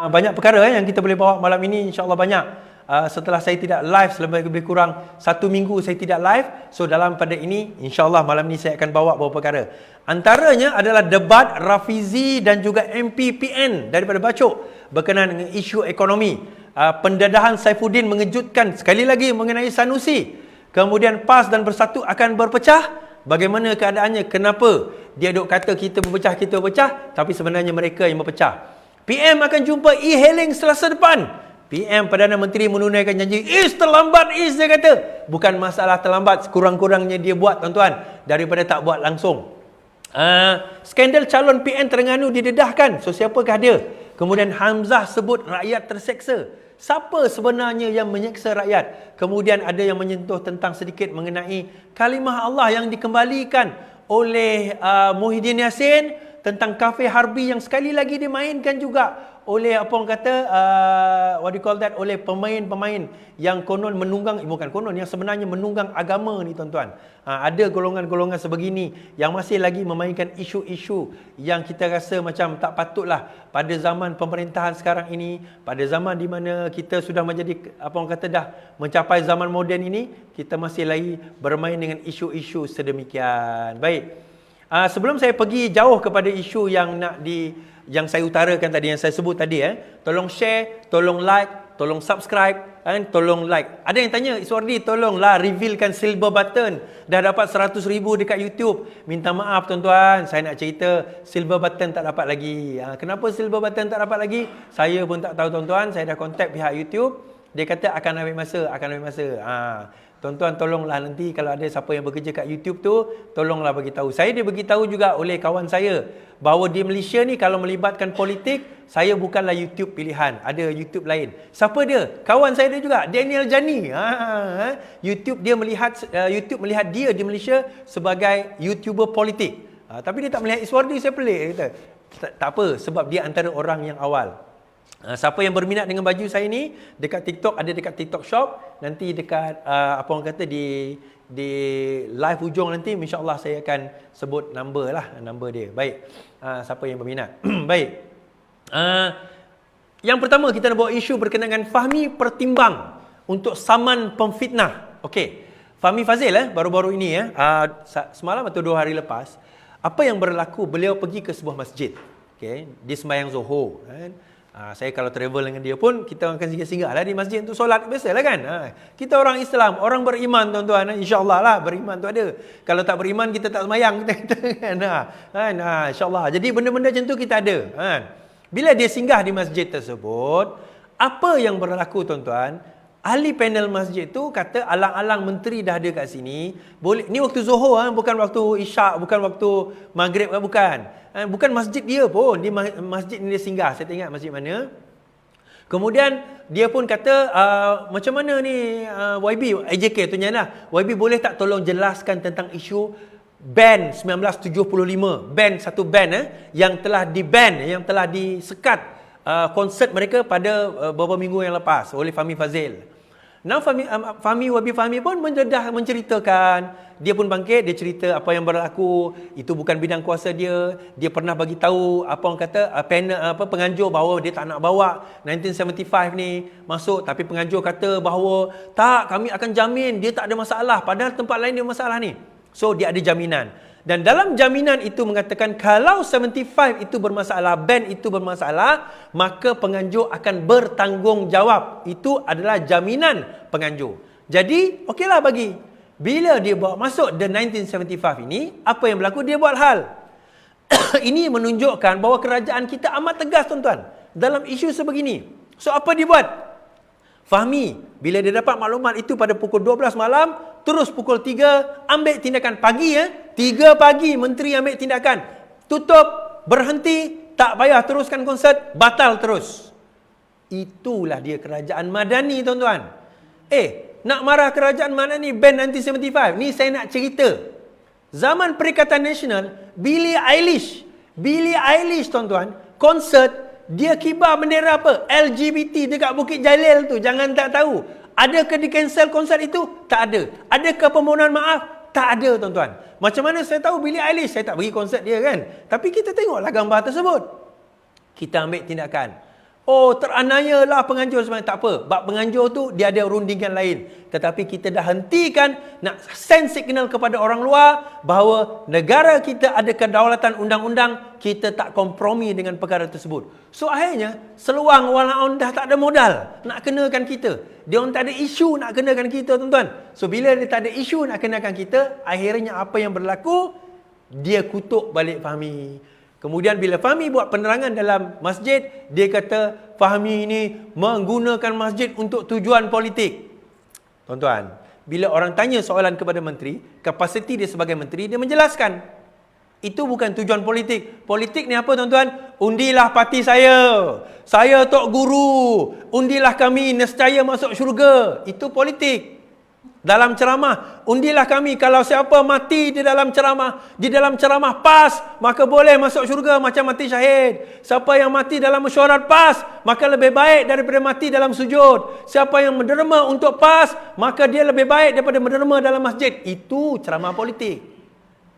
Banyak perkara yang kita boleh bawa malam ini, insya-Allah banyak. Setelah saya tidak live selama lebih kurang 1 minggu saya tidak live. So dalam pada ini, insya-Allah malam ini saya akan bawa beberapa perkara. Antaranya adalah debat Rafizi dan juga MPPN daripada Bacok berkenaan dengan isu ekonomi. Pendedahan Saifuddin mengejutkan sekali lagi mengenai Sanusi. Kemudian PAS dan Bersatu akan berpecah. Bagaimana keadaannya? Kenapa dia duk kata kita berpecah, tapi sebenarnya mereka yang berpecah. PM akan jumpa e-hailing Selasa depan. PM Perdana Menteri menunaikan janji. Terlambat dia kata. Bukan masalah terlambat, sekurang-kurangnya dia buat tuan-tuan daripada tak buat langsung. Skandal calon PM Terengganu didedahkan. So siapakah dia? Kemudian Hamzah sebut rakyat terseksa. Siapa sebenarnya yang menyeksa rakyat? Kemudian ada yang menyentuh tentang sedikit mengenai kalimah Allah yang dikembalikan oleh Muhyiddin Yassin tentang kafe Harbi yang sekali lagi dimainkan juga oleh apa orang kata oleh pemain-pemain yang konon menunggang, bukan konon, yang sebenarnya menunggang agama ni tuan-tuan. Ada golongan-golongan sebegini yang masih lagi memainkan isu-isu yang kita rasa macam tak patutlah pada zaman pemerintahan sekarang ini, pada zaman di mana kita sudah menjadi apa orang kata dah mencapai zaman moden ini, kita masih lagi bermain dengan isu-isu sedemikian. Baik. Sebelum saya pergi jauh kepada isu yang yang saya utarakan tadi, yang saya sebut tadi, tolong share, tolong like, tolong subscribe, tolong like. Ada yang tanya, Iswardi tolonglah revealkan silver button. Dah dapat 100,000 dekat YouTube. Minta maaf tuan-tuan, saya nak cerita silver button tak dapat lagi. Kenapa silver button tak dapat lagi? Saya pun tak tahu tuan-tuan. Saya dah contact pihak YouTube. Dia kata akan ambil masa. Tuan-tuan tolonglah nanti kalau ada siapa yang bekerja kat YouTube tu, tolonglah bagi tahu. Saya diberitahu juga oleh kawan saya bahawa di Malaysia ni kalau melibatkan politik, saya bukanlah YouTube pilihan. Ada YouTube lain. Siapa dia? Kawan saya dia juga, Daniel Jani. YouTube melihat dia di Malaysia sebagai YouTuber politik. Tapi dia tak melihat Iswardi, saya pelik. Dia kata, tak apa, sebab dia antara orang yang awal. Siapa yang berminat dengan baju saya ni, dekat TikTok, ada dekat TikTok Shop, nanti dekat apa orang kata di live hujung nanti, insya-Allah saya akan sebut number dia. Baik. Siapa yang berminat. Baik. Yang pertama kita nak bawa isu berkenaan dengan Fahmi pertimbang untuk saman pemfitnah. Okey. Fahmi Fazil baru-baru ini semalam atau 2 hari lepas, apa yang berlaku, beliau pergi ke sebuah masjid. Okey, di sembahyang Zuhur saya kalau travel dengan dia pun, kita akan singgah-singgah lah di masjid untuk solat. Biasalah kan. Kita orang Islam, orang beriman tuan-tuan. InsyaAllah lah beriman tu ada. Kalau tak beriman, kita tak semayang. InsyaAllah. Jadi benda-benda macam tu kita ada. Bila dia singgah di masjid tersebut, apa yang berlaku tuan-tuan? Ahli panel masjid tu kata alang-alang menteri dah ada kat sini. Boleh, ni waktu Zuhur bukan waktu Isyak, bukan waktu Maghrib, bukan. Bukan masjid dia pun, di masjid ni dia singgah. Saya tak ingat masjid mana. Kemudian dia pun kata macam mana ni YB, AJK tu lah. YB boleh tak tolong jelaskan tentang isu ban 1975, ban satu ban yang telah di-ban, yang telah disekat konsert mereka pada beberapa minggu yang lepas oleh Fahmi Fazil. Now YB Fahmi pun menceritakan, dia pun bangkit, dia cerita apa yang berlaku, itu bukan bidang kuasa dia. Dia pernah bagi tahu apa orang kata penganjur bahawa dia tak nak bawa 1975 ni masuk, tapi penganjur kata bahawa tak, kami akan jamin dia tak ada masalah, padahal tempat lain dia masalah ni. So dia ada jaminan. Dan dalam jaminan itu mengatakan kalau 75 itu bermasalah, ban itu bermasalah, maka penganjur akan bertanggungjawab. Itu adalah jaminan penganjur. Jadi, okeylah bagi. Bila dia bawa masuk the 1975 ini, apa yang berlaku? Dia buat hal. Ini menunjukkan bahawa kerajaan kita amat tegas tuan-tuan dalam isu sebegini. So, apa dia buat? Fahmi, bila dia dapat maklumat itu pada pukul 12 malam, terus pukul 3 ambil tindakan. Pagi 3 pagi menteri ambil tindakan. Tutup, berhenti, tak payah teruskan konsert, batal terus. Itulah dia kerajaan madani tuan-tuan. Nak marah kerajaan madani ban 1975. Ni saya nak cerita. Zaman Perikatan Nasional, Billie Eilish tuan-tuan, konsert, dia kibar bendera apa? LGBT dekat Bukit Jalil tu. Jangan tak tahu. Adakah di cancel konsert itu? Tak ada. Adakah permohonan maaf? Tak ada tuan-tuan. Macam mana saya tahu Billie Eilish? Saya tak pergi konsert dia kan. Tapi kita tengoklah gambar tersebut. Kita ambil tindakan. Oh, teraniayalah penganjur sebenarnya. Tak apa. Bab penganjur tu dia ada rundingan lain. Tetapi kita dah hentikan nak send signal kepada orang luar bahawa negara kita ada kedaulatan undang-undang, kita tak kompromi dengan perkara tersebut. So akhirnya seluang walaupun dah tak ada modal nak kenakan kita. Dia orang tak ada isu nak kenakan kita, tuan-tuan. So bila dia tak ada isu nak kenakan kita, akhirnya apa yang berlaku? Dia kutuk balik Fahmi. Kemudian bila Fahmi buat penerangan dalam masjid, dia kata Fahmi ini menggunakan masjid untuk tujuan politik. Tuan-tuan, bila orang tanya soalan kepada menteri, kapasiti dia sebagai menteri, dia menjelaskan. Itu bukan tujuan politik. Politik ni apa, tuan-tuan? Undilah parti saya. Saya tok guru. Undilah kami nescaya masuk syurga. Itu politik. Dalam ceramah, undilah kami kalau siapa mati di dalam ceramah PAS, maka boleh masuk syurga macam mati syahid. Siapa yang mati dalam mesyuarat PAS, maka lebih baik daripada mati dalam sujud. Siapa yang menderma untuk PAS, maka dia lebih baik daripada menderma dalam masjid. Itu ceramah politik.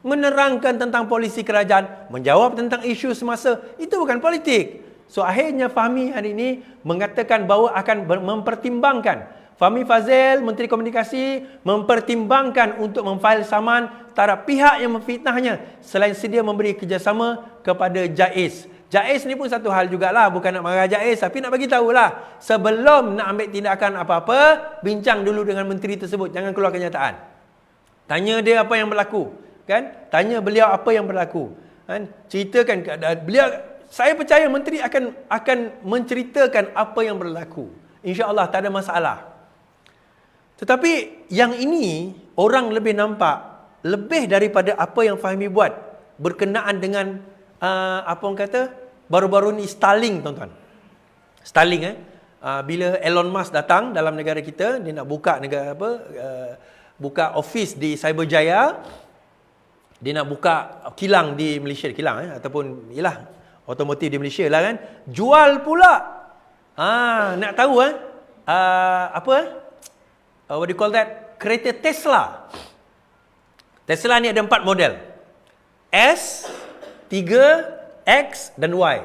Menerangkan tentang polisi kerajaan, menjawab tentang isu semasa, itu bukan politik. So akhirnya Fahmi hari ini mengatakan bahawa akan mempertimbangkan. Fahmi Fadzil, Menteri Komunikasi, mempertimbangkan untuk memfail saman terhadap pihak yang memfitnahnya selain sedia memberi kerjasama kepada JAIS. JAIS ni pun satu hal jugalah, bukan nak marah JAIS, tapi nak bagi tahulah sebelum nak ambil tindakan apa-apa, bincang dulu dengan menteri tersebut, jangan keluar kenyataan. Tanya dia apa yang berlaku, kan? Tanya beliau apa yang berlaku, kan? Ceritakan keadaan beliau. Saya percaya menteri akan menceritakan apa yang berlaku. Insya-Allah tak ada masalah. Tetapi yang ini orang lebih nampak lebih daripada apa yang Fahmi buat berkenaan dengan apa orang kata baru-baru ni Starlink, tuan-tuan. Starlink bila Elon Musk datang dalam negara kita, dia nak buka buka office di Cyberjaya. Dia nak buka kilang di Malaysia, ataupun ialah otomotif di Malaysia lah kan. Jual pula. Nak tahu what do you call that? Kereta Tesla. Tesla ni ada 4 model. S, 3, X dan Y.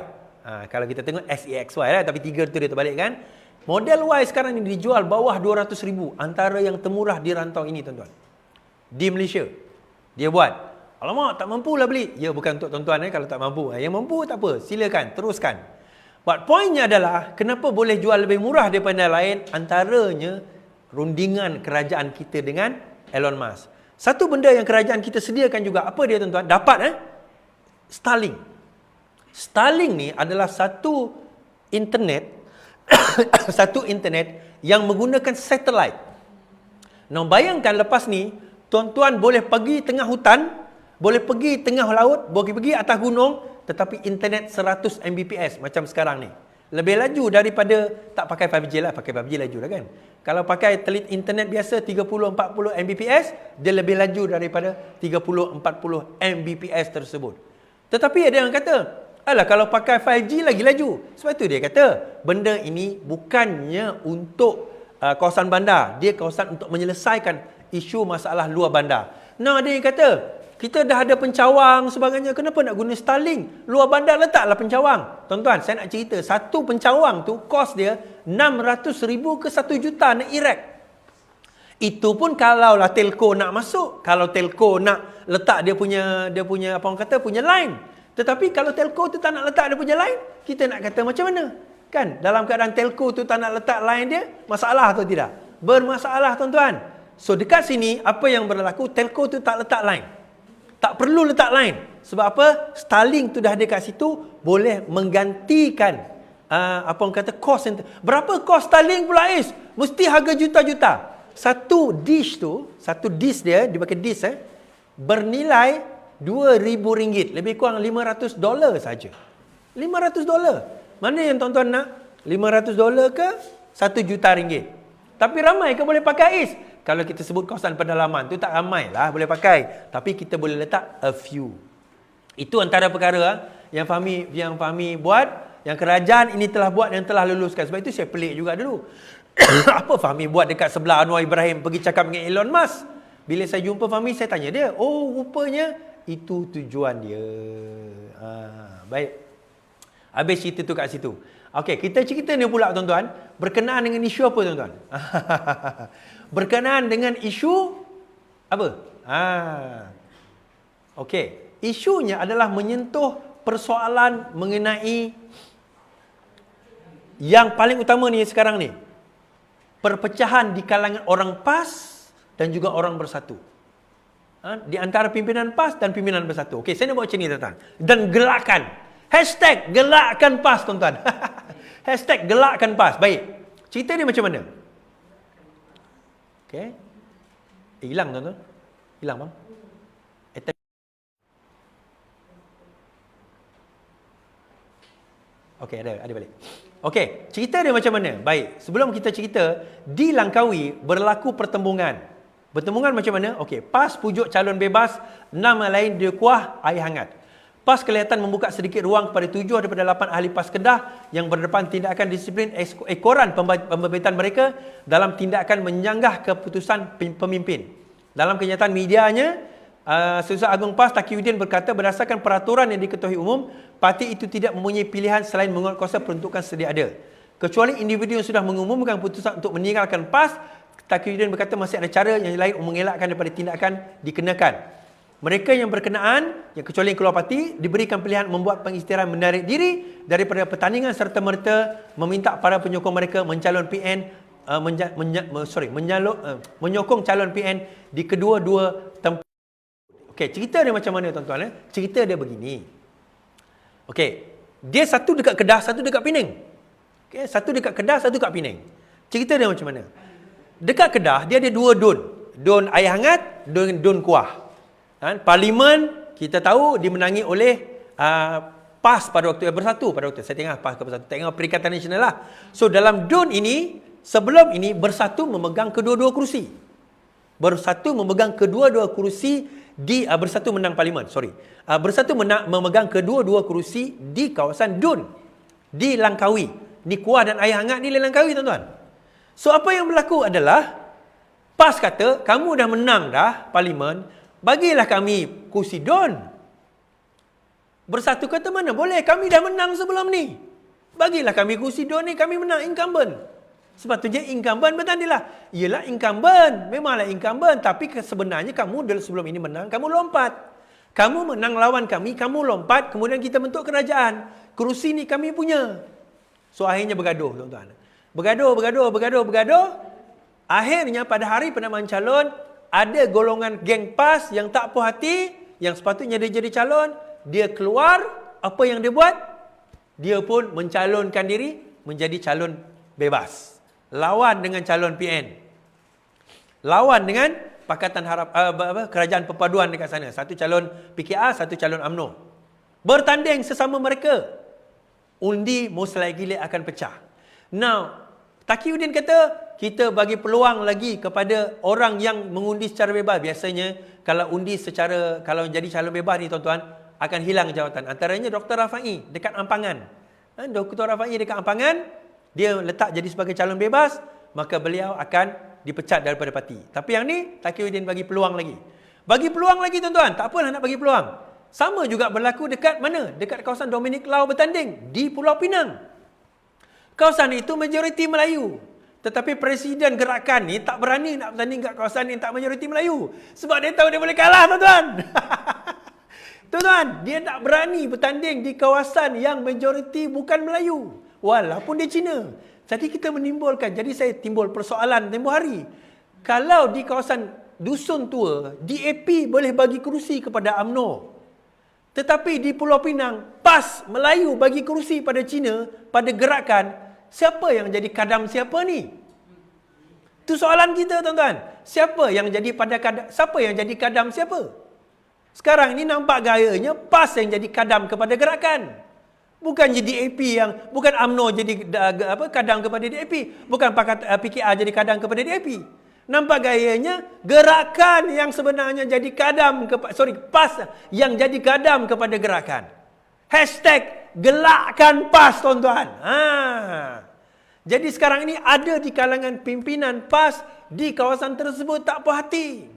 Kalau kita tengok S, E, X, Y lah. Tapi 3 tu dia terbalik kan. Model Y sekarang ni dijual bawah 200,000. Antara yang termurah di rantau ini, tuan-tuan. Di Malaysia. Dia buat. Alamak, tak mampu lah beli. Ya, bukan untuk tuan-tuan kalau tak mampu. Yang mampu tak apa. Silakan, teruskan. But poinnya adalah, kenapa boleh jual lebih murah daripada lain? Antaranya, rundingan kerajaan kita dengan Elon Musk. Satu benda yang kerajaan kita sediakan juga, apa dia, tuan-tuan? Dapat Starlink. Starlink ni adalah satu internet satu internet yang menggunakan satelit. Nah, bayangkan lepas ni tuan-tuan boleh pergi tengah hutan, boleh pergi tengah laut, boleh pergi atas gunung, tetapi internet 100 Mbps macam sekarang ni. Lebih laju daripada tak pakai 5G lah, pakai 5G laju lah kan. Kalau pakai internet biasa 30-40 Mbps, dia lebih laju daripada 30-40 Mbps tersebut. Tetapi ada yang kata, alah kalau pakai 5G lagi laju. Sebab tu dia kata, benda ini bukannya untuk kawasan bandar, dia kawasan untuk menyelesaikan isu masalah luar bandar. Nah, ada yang kata, kita dah ada pencawang sebagainya, kenapa nak guna Starlink? Luar bandar letaklah pencawang. Tuan-tuan, saya nak cerita, satu pencawang tu kos dia 600,000 ke 1 juta nak erect. Itu pun kalaulah telco nak masuk, kalau telco nak letak dia punya apa orang kata, punya line. Tetapi kalau telco tu tak nak letak dia punya line, kita nak kata macam mana? Kan? Dalam keadaan telco tu tak nak letak line dia, masalah atau tidak? Bermasalah, tuan-tuan. So dekat sini, apa yang berlaku? Telco tu tak letak line. Tak perlu letak line. Sebab apa? Starlink tu dah ada kat situ, boleh menggantikan apa orang kata kos. Berapa kos Starlink pula Is? Mesti harga juta-juta. Satu dish dia pakai dish bernilai RM2,000. Lebih kurang $500 saja. $500. Mana yang tuan-tuan nak? $500 ke RM1 juta? Tapi ramai ke boleh pakai Is? Kalau kita sebut kawasan pedalaman tu tak ramai lah boleh pakai. Tapi kita boleh letak a few. Itu antara perkara yang Fahmi buat, yang kerajaan ini telah buat dan telah luluskan. Sebab itu saya pelik juga dulu. Apa Fahmi buat dekat sebelah Anwar Ibrahim pergi cakap dengan Elon Musk? Bila saya jumpa Fahmi, saya tanya dia, oh rupanya itu tujuan dia. Baik. Habis cerita tu kat situ. Okey, kita cerita ni pula tuan-tuan, berkenaan dengan isu apa tuan-tuan? Berkenaan dengan isu apa? Okey, isunya adalah menyentuh persoalan mengenai yang paling utama ni sekarang ni. Perpecahan di kalangan orang PAS dan juga orang Bersatu. Di antara pimpinan PAS dan pimpinan Bersatu. Okey, saya nak buat macam ni tuan-tuan. Dan gelakkan. Hashtag gelakkan PAS tuan-tuan. Hashtag gelakkan PAS. Baik. Cerita ni macam mana? Okey. Hilang tuan-tuan. Hilang bang. Okey, ada balik. Okey, cerita dia macam mana? Baik, sebelum kita cerita, di Langkawi berlaku pertembungan. Pertembungan macam mana? Okey, PAS pujuk calon bebas, nama lain dia kuah air hangat. PAS kelihatan membuka sedikit ruang kepada 7 daripada 8 ahli PAS Kedah yang berdepan tindakan disiplin ekoran pemberbitan mereka dalam tindakan menyanggah keputusan pemimpin. Dalam kenyataan medianya, Setiausaha Agung PAS Taqiyuddin berkata berdasarkan peraturan yang diketahui umum, parti itu tidak mempunyai pilihan selain menguatkuasa peruntukan sedia ada. Kecuali individu yang sudah mengumumkan keputusan untuk meninggalkan PAS, Taqiyuddin berkata masih ada cara yang lain untuk mengelakkan daripada tindakan dikenakan. Mereka yang berkenaan, yang kecuali yang keluar parti, diberikan pilihan membuat pengisytiharan menarik diri daripada pertandingan serta merta meminta para penyokong mereka mencalon PN menyokong calon PN di kedua-dua tempat. Okey, cerita dia macam mana tuan-tuan? Cerita dia begini. Okey, dia satu dekat Kedah, satu dekat Penang. Okey, satu dekat Kedah, satu dekat Penang. Cerita dia macam mana? Dekat Kedah, dia ada 2 don. Don air hangat, don kuah. Parlimen, kita tahu dimenangi oleh PAS pada waktu Bersatu. Pada waktu saya tengok PAS ke Bersatu, tengok Perikatan Nasional lah. So, dalam don ini, sebelum ini, Bersatu memegang kedua-dua kerusi. Bersatu memegang kedua-dua kerusi Bersatu menang parlimen, Bersatu memegang kedua-dua kerusi di kawasan Dun, di Langkawi. Ni kuah dan air hangat di Langkawi, tuan-tuan. So, apa yang berlaku adalah, PAS kata, kamu dah menang dah parlimen, bagilah kami kursi Dun. Bersatu kata, mana boleh, kami dah menang sebelum ni. Bagilah kami kursi Dun ni, kami menang incumbent. Sepatutnya incumbent bertandinglah. Yelah incumbent. Memanglah incumbent. Tapi sebenarnya kamu sebelum ini menang, kamu lompat. Kamu menang lawan kami, kamu lompat. Kemudian kita bentuk kerajaan. Kerusi ni kami punya. So akhirnya bergaduh, tuan-tuan. Bergaduh. Akhirnya pada hari penamaan calon, ada golongan geng PAS yang tak puas hati, yang sepatutnya dia jadi calon. Dia keluar, apa yang dia buat? Dia pun mencalonkan diri menjadi calon bebas. Lawan dengan calon PN. Lawan dengan Pakatan Kerajaan Perpaduan dekat sana. Satu calon PKR, satu calon UMNO. Bertanding sesama mereka. Undi most likely akan pecah. Now, Taqiyuddin kata, kita bagi peluang lagi kepada orang yang mengundi secara bebas. Biasanya, kalau undi kalau jadi calon bebas ni tuan-tuan, akan hilang jawatan. Antaranya Dr. Rafai dekat Ampangan. Dr. Rafai dekat Ampangan, dia letak jadi sebagai calon bebas, maka beliau akan dipecat daripada parti. Tapi yang ni, Taqiyuddin bagi peluang lagi. Bagi peluang lagi tuan-tuan. Tak apalah nak bagi peluang. Sama juga berlaku dekat mana? Dekat kawasan Dominic Lau bertanding. Di Pulau Pinang. Kawasan itu majoriti Melayu. Tetapi Presiden gerakan ni tak berani nak bertanding kat kawasan ni tak majoriti Melayu. Sebab dia tahu dia boleh kalah tuan-tuan. Tuan-tuan, dia tak berani bertanding di kawasan yang majoriti bukan Melayu. Walaupun dia Cina. Jadi kita menimbulkan, jadi saya timbul persoalan tempoh hari. Kalau di kawasan Dusun Tua, DAP boleh bagi kerusi kepada UMNO. Tetapi di Pulau Pinang, PAS Melayu bagi kerusi pada Cina, pada gerakan, siapa yang jadi kadam siapa ni? Itu soalan kita tuan-tuan. Siapa yang jadi kadam siapa? Sekarang ini nampak gayanya PAS yang jadi kadam kepada gerakan. Bukan jadi DAP bukan UMNO jadi kadang kepada DAP. Bukan PKR jadi kadang kepada DAP. Nampak gayanya gerakan yang sebenarnya jadi kadam PAS yang jadi kadam kepada gerakan. Hashtag gelakkan PAS tuan-tuan. Jadi sekarang ini ada di kalangan pimpinan PAS di kawasan tersebut tak puas hati.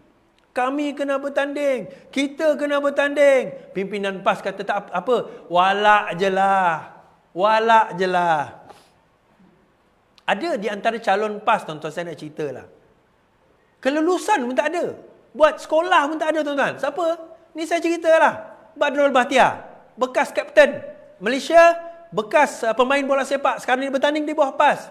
Kami kena bertanding. Kita kena bertanding. Pimpinan PAS kata tak apa. Walak je lah. Walak je lah. Ada di antara calon PAS, tuan-tuan, saya nak cerita lah. Kelulusan pun tak ada. Buat sekolah pun tak ada, tuan-tuan. Siapa? Ni saya cerita lah. Badrul Bahtiar, bekas kapten Malaysia, bekas pemain bola sepak, sekarang ni bertanding di bawah PAS.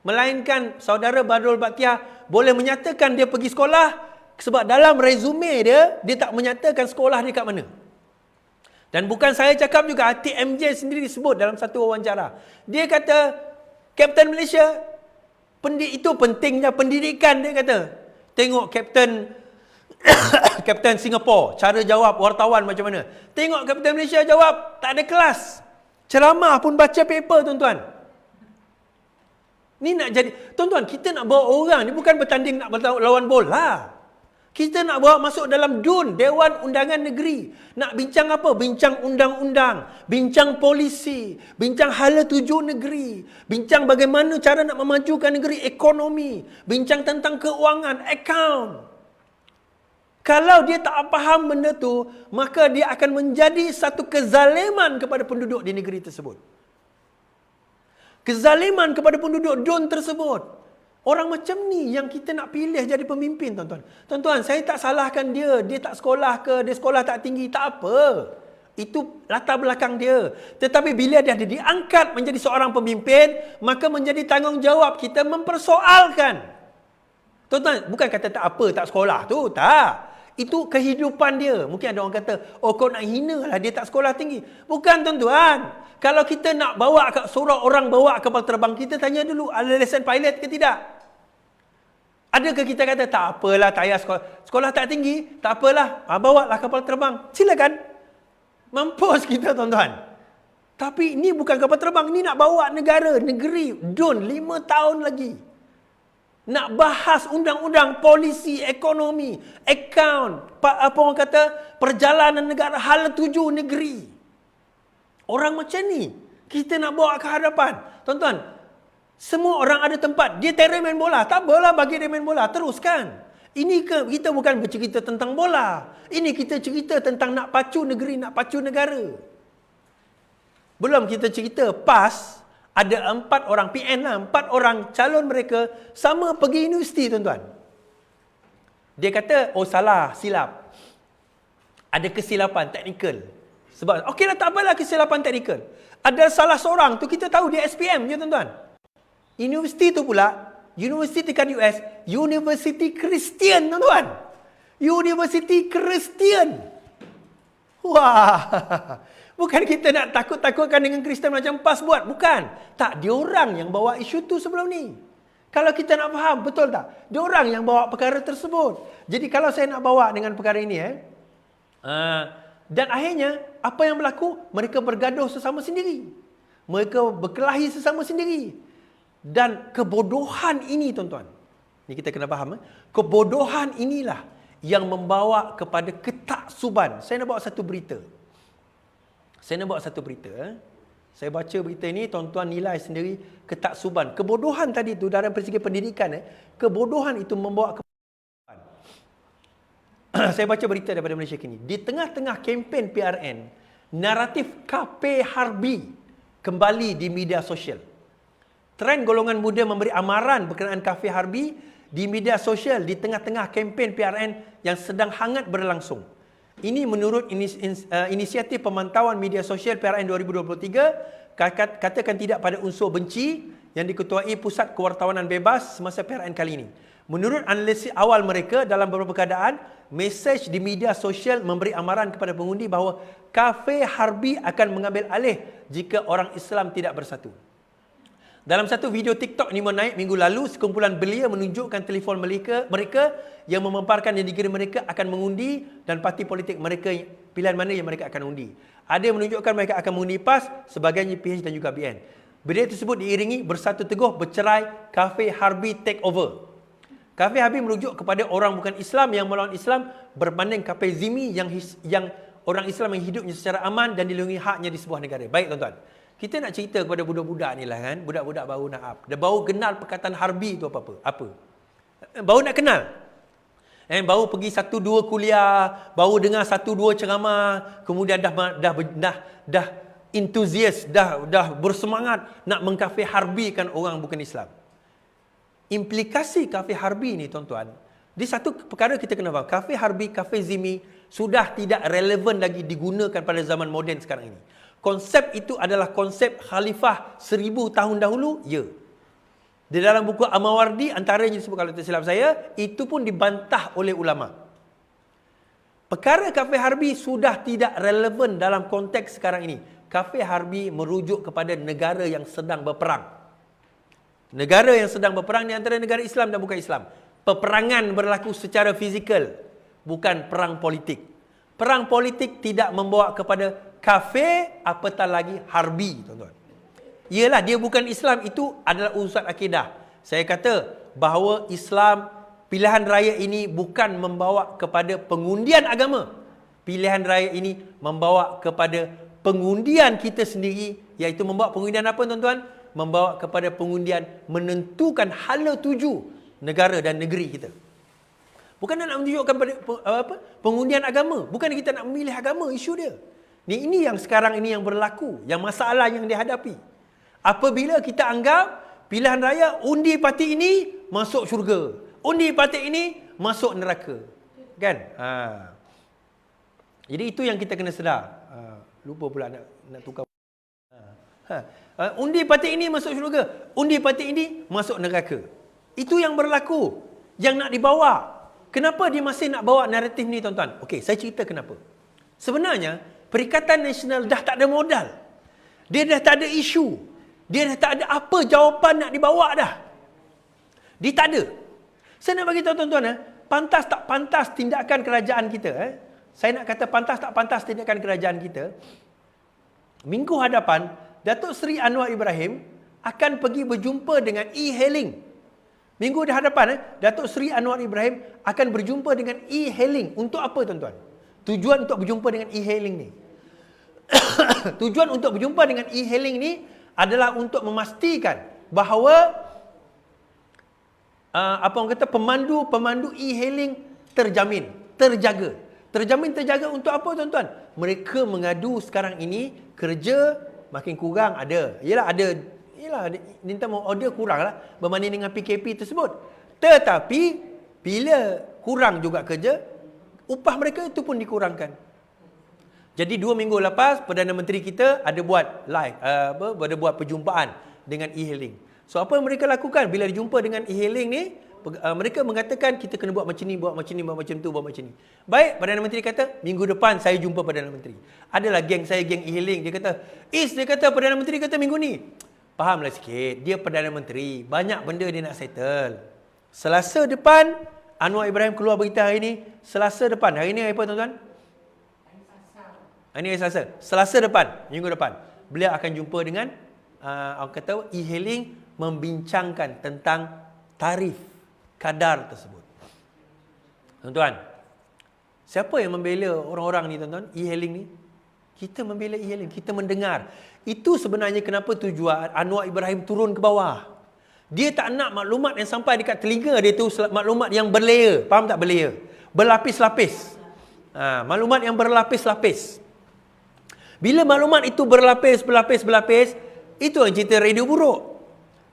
Melainkan saudara Badrul Bahtiar boleh menyatakan dia pergi sekolah, sebab dalam resume dia tak menyatakan sekolah dia kat mana. Dan bukan saya cakap juga, TMJ sendiri sebut dalam satu wawancara. Dia kata, Kapten Malaysia, itu pentingnya pendidikan, dia kata. Tengok Kapten Kapten Singapura, cara jawab wartawan macam mana. Tengok Kapten Malaysia jawab, tak ada kelas. Ceramah pun baca paper, tuan-tuan. Ni nak jadi, tuan-tuan, kita nak bawa orang ni bukan bertanding nak lawan bola. Kita nak bawa masuk dalam DUN, Dewan Undangan Negeri. Nak bincang apa? Bincang undang-undang, bincang polisi, bincang hala tuju negeri, bincang bagaimana cara nak memajukan negeri, ekonomi, bincang tentang keuangan, akaun. Kalau dia tak faham benda tu, maka dia akan menjadi satu kezaliman kepada penduduk di negeri tersebut. Kezaliman kepada penduduk DUN tersebut. Orang macam ni yang kita nak pilih jadi pemimpin, tuan-tuan. Tuan-tuan, saya tak salahkan dia. Dia tak sekolah ke, dia sekolah tak tinggi, tak apa. Itu latar belakang dia. Tetapi bila dia diangkat menjadi seorang pemimpin, maka menjadi tanggungjawab kita mempersoalkan. Tuan-tuan, bukan kata tak apa, tak sekolah tu, tak. Itu kehidupan dia. Mungkin ada orang kata, oh kau nak hina lah dia tak sekolah tinggi. Bukan, tuan-tuan. Kalau kita nak bawa suruh orang bawa kapal terbang, kita tanya dulu, ada lesen pilot ke tidak? Adakah kita kata, tak apalah, tak payah sekolah tak tinggi, tak apalah, bawa lah kapal terbang. Silakan. Mampus kita, tuan-tuan. Tapi ini bukan kapal terbang, ini nak bawa negara, negeri, DUN 5 tahun lagi. Nak bahas undang-undang, polisi, ekonomi, akaun, apa orang kata, perjalanan negara, hala tuju negeri. Orang macam ni, kita nak bawa ke hadapan. Tuan-tuan, semua orang ada tempat. Dia terror main bola. Tak apalah bagi dia main bola. Teruskan. Ini kita bukan bercerita tentang bola. Ini kita cerita tentang nak pacu negeri, nak pacu negara. Belum kita cerita PAS, ada 4 orang, PN lah, 4 orang calon mereka sama pergi universiti, tuan-tuan. Dia kata, oh salah, silap. Ada kesilapan teknikal. Sebab, okeylah tak apalah kesilapan teknikal. Ada salah seorang tu kita tahu dia SPM je, tuan-tuan. Universiti tu pula, universiti dekat US, University Christian, tuan-tuan. University Christian. Wah. Bukan kita nak takut-takutkan dengan Kristen macam PAS buat. Bukan. Tak, diorang yang bawa isu tu sebelum ni. Kalau kita nak faham, betul tak? Diorang yang bawa perkara tersebut. Jadi kalau saya nak bawa dengan perkara ini, dan akhirnya, apa yang berlaku? Mereka bergaduh sesama sendiri. Mereka berkelahi sesama sendiri. Dan kebodohan ini, tuan-tuan. Ini kita kena faham. Kebodohan inilah yang membawa kepada ketaksuban. Saya nak bawa satu berita. Saya baca berita ini, tuan-tuan nilai sendiri ketaksuban. Kebodohan tadi tu dalam segi pendidikan, kebodohan itu membawa saya baca berita daripada Malaysia Kini. Di tengah-tengah kempen PRN, naratif KP Harbi kembali di media sosial. Trend golongan muda memberi amaran berkenaan KP Harbi di media sosial di tengah-tengah kempen PRN yang sedang hangat berlangsung. Ini menurut inisiatif pemantauan media sosial PRN 2023, katakan tidak pada unsur benci yang diketuai Pusat Kewartawanan Bebas semasa PRN kali ini. Menurut analisis awal mereka, dalam beberapa keadaan, mesej di media sosial memberi amaran kepada pengundi bahawa kafe Harbi akan mengambil alih jika orang Islam tidak bersatu. Dalam satu video TikTok ini menaik minggu lalu, sekumpulan belia menunjukkan telefon mereka yang mememparkan yang dikira mereka akan mengundi dan parti politik mereka, pilihan mana yang mereka akan undi. Ada yang menunjukkan mereka akan mengundi PAS, sebagainya PH dan juga BN. Video tersebut diiringi bersatu teguh bercerai kafe Harbi takeover. Kafe Harbi merujuk kepada orang bukan Islam yang melawan Islam berbanding kafe Zimi yang orang Islam yang hidupnya secara aman dan dilindungi haknya di sebuah negara. Baik, tuan-tuan. Kita nak cerita kepada budak-budak ni lah kan. Budak-budak baru nak up. Dia baru kenal perkataan Harbi tu apa. Baru nak kenal. Baru pergi 1-2 kuliah, baru dengar 1-2 ceramah, kemudian dah enthusiast, dah bersemangat nak mengkafir harbikan orang bukan Islam. Implikasi kafir harbi ni tuan-tuan, di satu perkara kita kena faham, kafir harbi, kafir zimmi sudah tidak relevan lagi digunakan pada zaman moden sekarang ini. Konsep itu adalah konsep khalifah 1000 tahun dahulu, ya. Di dalam buku Amawardi antaranya disebut, kalau tak silap saya, itu pun dibantah oleh ulama. Perkara kafir harbi sudah tidak relevan dalam konteks sekarang ini. Kafir harbi merujuk kepada negara yang sedang berperang. Negara yang sedang berperang di antara negara Islam dan bukan Islam. Peperangan berlaku secara fizikal, bukan perang politik. Perang politik tidak membawa kepada kafir, apatah lagi harbi, tuan-tuan. Ialah dia bukan Islam, itu adalah urusan akidah. Saya kata bahawa Islam, pilihan raya ini bukan membawa kepada pengundian agama. Pilihan raya ini membawa kepada pengundian kita sendiri, iaitu membawa pengundian apa, tuan-tuan? Membawa kepada pengundian menentukan hala tuju negara dan negeri kita. Bukan nak menunjukkan pada pengundian agama. Bukan kita nak memilih agama, isu dia. Ini yang sekarang ini yang berlaku, yang masalah yang dihadapi. Apabila kita anggap pilihan raya undi parti ini masuk syurga, undi parti ini masuk neraka. Kan? Jadi itu yang kita kena sedar. Lupa pula nak tukar. Undi parti ini masuk syurga, undi parti ini masuk neraka. Itu yang berlaku, yang nak dibawa. Kenapa dia masih nak bawa naratif ni, tuan-tuan? Okey, saya cerita kenapa. Sebenarnya, Perikatan Nasional dah tak ada modal. Dia dah tak ada isu. Dia dah tak ada apa jawapan nak dibawa dah. Dia tak ada. Saya nak bagi tahu tuan-tuan, pantas tak pantas tindakan kerajaan kita. Saya nak kata pantas tak pantas tindakan kerajaan kita. Minggu hadapan, Datuk Seri Anwar Ibrahim akan pergi berjumpa dengan e-hailing. Minggu hadapan, Datuk Seri Anwar Ibrahim akan berjumpa dengan e-hailing. Untuk apa, tuan-tuan? Tujuan untuk berjumpa dengan e-hailing ni. Tujuan untuk berjumpa dengan e-hailing ni adalah untuk memastikan bahawa pemandu e-hailing terjamin, terjaga. Terjamin, terjaga untuk apa, tuan-tuan? Mereka mengadu sekarang ini kerja makin kurang ada. Yelah minta order kurang lah berbanding dengan PKP tersebut. Tetapi bila kurang juga kerja, upah mereka itu pun dikurangkan. Jadi 2 minggu lepas Perdana Menteri kita ada buat live, ada buat perjumpaan dengan e-hailing. So apa yang mereka lakukan bila dijumpa dengan e-hailing ni? Mereka mengatakan kita kena buat macam ni, buat macam ni, buat macam tu, buat macam ni. Baik, Perdana Menteri kata minggu depan saya jumpa Perdana Menteri. Adalah geng saya, geng e-hailing. Dia kata, dia kata Perdana Menteri kata minggu ni. Fahamlah sikit, dia Perdana Menteri, banyak benda dia nak settle. Selasa depan, Anwar Ibrahim keluar berita hari ni. Selasa depan, hari ni hari apa, tuan-tuan? Hari ni hari Selasa. Selasa depan, minggu depan, beliau akan jumpa dengan orang kata e-hailing, membincangkan tentang tarif kadar tersebut. Tuan-tuan, siapa yang membela orang-orang ni, tuan-tuan? E-hailing ni. Kita membela e-hailing, kita mendengar. Itu sebenarnya kenapa tujuan Anwar Ibrahim turun ke bawah. Dia tak nak maklumat yang sampai dekat telinga dia tu maklumat yang berlayer. Faham tak berlayer? Berlapis-lapis. Maklumat yang berlapis-lapis. Bila maklumat itu berlapis, itu yang cerita radio buruk.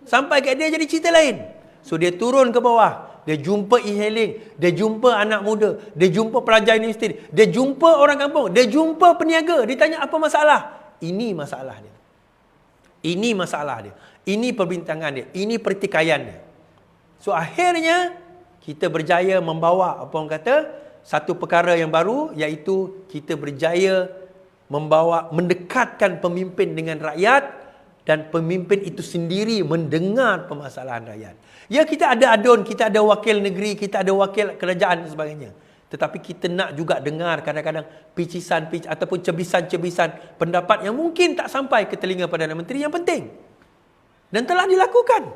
Sampai kat dia jadi cerita lain. So dia turun ke bawah. Dia jumpa e-hailing, dia jumpa anak muda, dia jumpa pelajar universiti, dia jumpa orang kampung, dia jumpa peniaga, dia tanya apa masalah. Ini masalah dia. Ini masalah dia. Ini perbincangan dia. Ini pertikaian dia. So akhirnya kita berjaya membawa apa orang kata satu perkara yang baru, iaitu kita berjaya mendekatkan pemimpin dengan rakyat, dan pemimpin itu sendiri mendengar permasalahan rakyat. Ya, kita ada adun, kita ada wakil negeri, kita ada wakil kerajaan dan sebagainya. Tetapi kita nak juga dengar kadang-kadang picisan ataupun cebisan-cebisan pendapat yang mungkin tak sampai ke telinga Perdana Menteri yang penting. Dan telah dilakukan.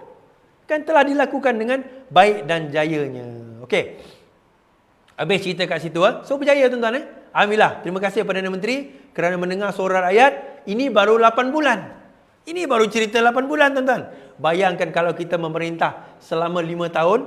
Kan telah dilakukan dengan baik dan jayanya. Okey. Habis cerita kat situ. So berjaya, tuan-tuan. Alhamdulillah. Terima kasih Perdana Menteri kerana mendengar suara rakyat. Ini baru 8 bulan. Ini baru cerita 8 bulan, tuan-tuan. Bayangkan kalau kita memerintah selama 5 tahun.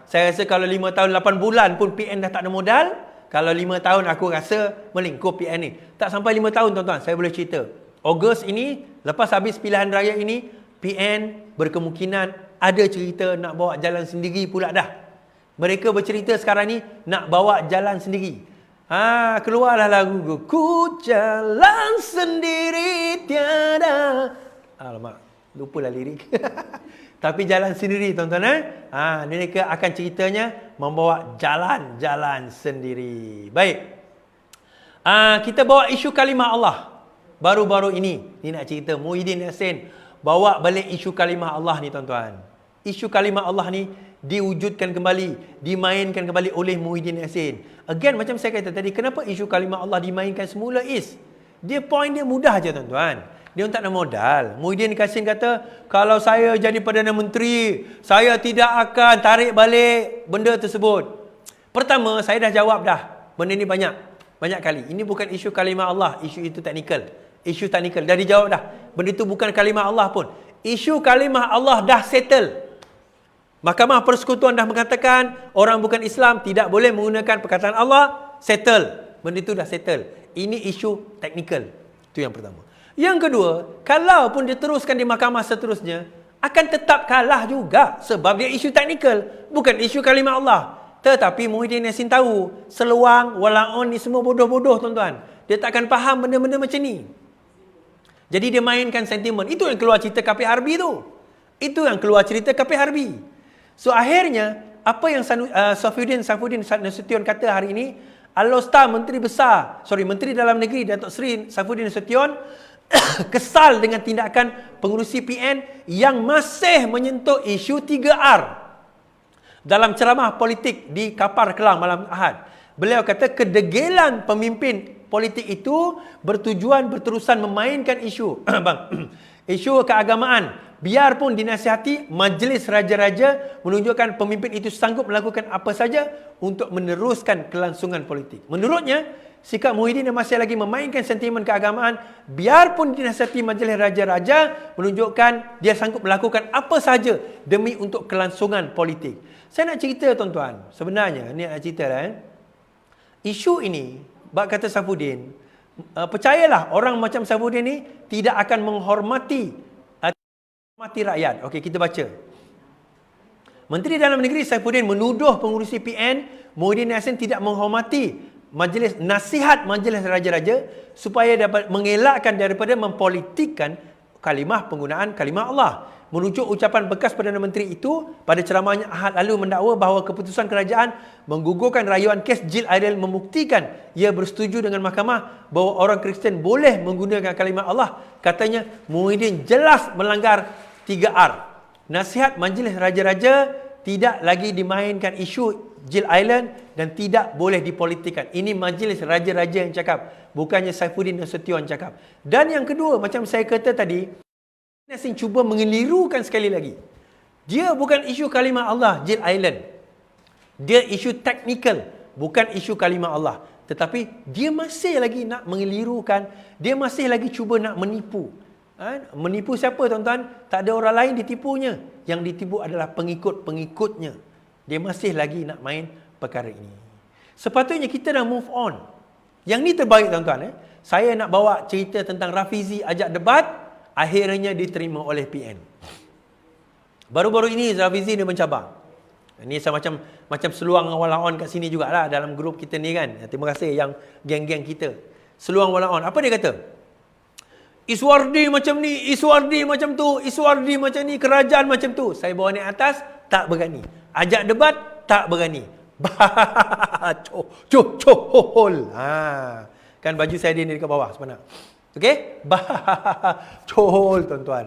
Saya rasa kalau 5 tahun 8 bulan pun PN dah tak ada modal. Kalau 5 tahun aku rasa melingkup PN ni. Tak sampai 5 tahun, tuan-tuan. Saya boleh cerita. Ogos ini, lepas habis pilihan raya ini, PN berkemungkinan ada cerita nak bawa jalan sendiri pula dah. Mereka bercerita sekarang ni nak bawa jalan sendiri. Keluarlah lagu Ku Jalan Sendiri Tiada. Alamak, lupalah lirik. Tapi jalan sendiri tuan-tuan. Mereka akan ceritanya membawa jalan-jalan sendiri. Baik. Kita bawa isu kalimah Allah. Baru-baru ini nak cerita Muhyiddin Yassin bawa balik isu kalimah Allah ni tuan-tuan. Isu kalimah Allah ni diwujudkan kembali, dimainkan kembali oleh Muhyiddin Yassin. Again, macam saya kata tadi, kenapa isu kalimah Allah dimainkan semula point dia mudah je tuan-tuan. Dia tak ada modal. Muhyiddin Yassin kata, kalau saya jadi Perdana Menteri, saya tidak akan tarik balik benda tersebut. Pertama, saya dah jawab dah. Benda ni banyak kali. Ini bukan isu kalimah Allah, isu itu teknikal. Isu teknikal dah dijawab dah. Benda itu bukan kalimah Allah pun. Isu kalimah Allah dah settle. Mahkamah Persekutuan dah mengatakan orang bukan Islam tidak boleh menggunakan perkataan Allah. Settle. Benda itu dah settle. Ini isu teknikal. Itu yang pertama. Yang kedua, kalau pun diteruskan di mahkamah seterusnya, akan tetap kalah juga sebab dia isu teknikal, bukan isu kalimah Allah. Tetapi Muhyiddin Yassin tahu Seluang, Walaon ni semua bodoh-bodoh tuan-tuan. Dia takkan faham benda-benda macam ni. Jadi dia mainkan sentimen. Itu yang keluar cerita KP Harbi tu. Itu yang keluar cerita KP Harbi. So akhirnya, apa yang Saifuddin Nasution kata hari ini, Alostar Menteri Dalam Negeri Datuk Seri Saifuddin Nasution kesal dengan tindakan pengurusi PN yang masih menyentuh isu 3R. Dalam ceramah politik di Kapar Kelang malam Ahad, beliau kata kedegilan pemimpin politik itu bertujuan berterusan memainkan isu isu keagamaan. Biarpun dinasihati, Majlis Raja-Raja menunjukkan pemimpin itu sanggup melakukan apa saja untuk meneruskan kelangsungan politik. Menurutnya, sikap Muhyiddin yang masih lagi memainkan sentimen keagamaan, biarpun dinasihati Majlis Raja-Raja menunjukkan dia sanggup melakukan apa saja demi untuk kelangsungan politik. Saya nak cerita tuan-tuan, sebenarnya ni nak cerita isu ini, bab kata Saifuddin, percayalah orang macam Saifuddin ni tidak akan menghormati rakyat. Okey, kita baca. Menteri Dalam Negeri Saifuddin menuduh pengurusi PN Muhyiddin Yassin tidak menghormati nasihat Majlis Raja-Raja supaya dapat mengelakkan daripada mempolitikkan penggunaan kalimah Allah. Merujuk ucapan bekas Perdana Menteri itu pada ceramahnya Ahad lalu mendakwa bahawa keputusan kerajaan menggugurkan rayuan kes Jill Island membuktikan ia bersetuju dengan mahkamah bahawa orang Kristian boleh menggunakan kalimah Allah. Katanya Muhyiddin jelas melanggar 3R. Nasihat Majlis Raja-Raja tidak lagi dimainkan isu Jill Island dan tidak boleh dipolitikkan. Ini Majlis Raja-Raja yang cakap, bukannya Saifuddin Nasution cakap. Dan yang kedua, macam saya kata tadi, Yassin cuba mengelirukan sekali lagi. Dia bukan isu kalimah Allah, Jill Island. Dia isu teknikal, bukan isu kalimah Allah. Tetapi dia masih lagi nak mengelirukan, dia masih lagi cuba nak menipu. Menipu siapa tuan-tuan? Tak ada orang lain ditipunya. Yang ditipu adalah pengikut-pengikutnya. Dia masih lagi nak main perkara ini. Sepatutnya kita dah move on. Yang ni terbaik tuan-tuan. Saya nak bawa cerita tentang Rafizi ajak debat, akhirnya diterima oleh PN. Baru-baru ini Rafizi dia mencabar. Ini saya macam seluang walaon kat sini jugalah dalam grup kita ni kan. Terima kasih yang geng-geng kita. Seluang walaon. Apa dia kata? Iswardi macam ni, Iswardi macam tu, Iswardi macam ni, kerajaan macam tu. Saya bawa naik atas, tak berani. Ajak debat, tak berani. Hol. Kan baju saya dia ni dekat bawah sebenarnya. Okey? Hol tuan-tuan.